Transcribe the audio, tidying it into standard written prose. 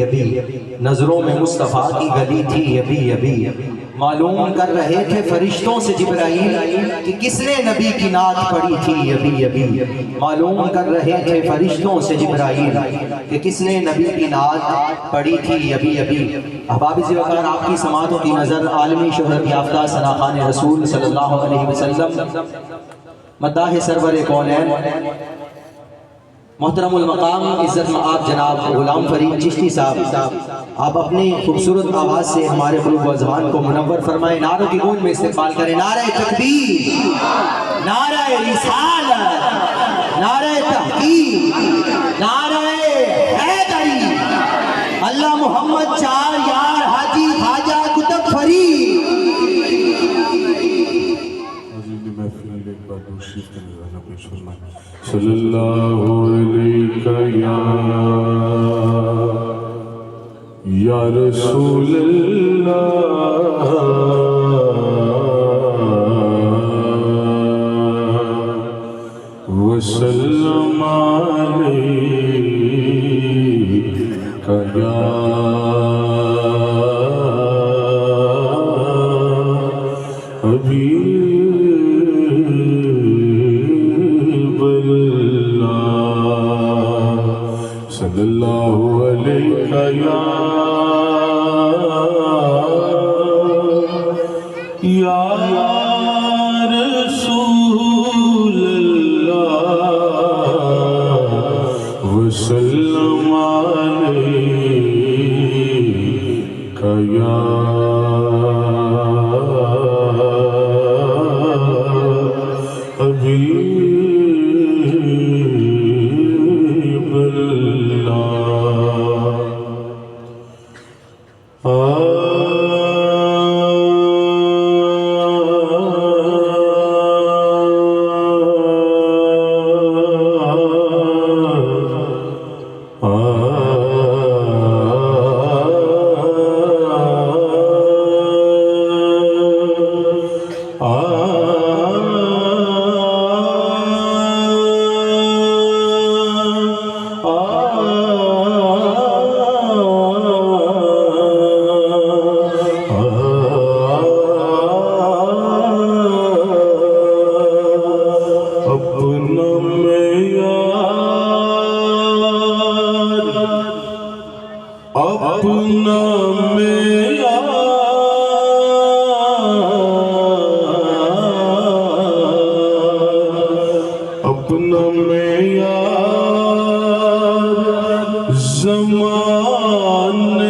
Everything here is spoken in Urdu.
ابھی نظروں میں مصطفیٰ کی گلی تھی ابھی معلوم کر رہے تھے فرشتوں سے جبرائیل کہ کس نے نبی کی نعت پڑھی تھی ابھی معلوم کر رہے تھے فرشتوں سے جبرائیل کہ کس نے نبی کی نعت پڑھی تھی ابھی احباب ذی وقار، آپ کی سماعتوں کی نظر عالمی شہرت یافتہ ثناخوان رسول صلی اللہ علیہ وسلم مداح سرور کونین محترم المقام عزت مآب جناب غلام فرید چشتی صاحب، آپ اپنی خوبصورت آواز سے ہمارے قلوب و اذہان کو منور فرمائیں۔ نعروں کی گونج میں استقبال کریں۔ نعرہ تکبیر، نعرہ رسالت، نعرہ تحقیق، نعرہ حیدری، اللہ محمد چار یار حاجی خواجہ کتب فرید۔ صلی اللہ علیہ یا رسول اللہ وسلم علیہ یا حبیب صلی اللہ علیہ یا رسول اللہ وسلم علیہ یا حبیب اپنا میرا اپنا میرا زمان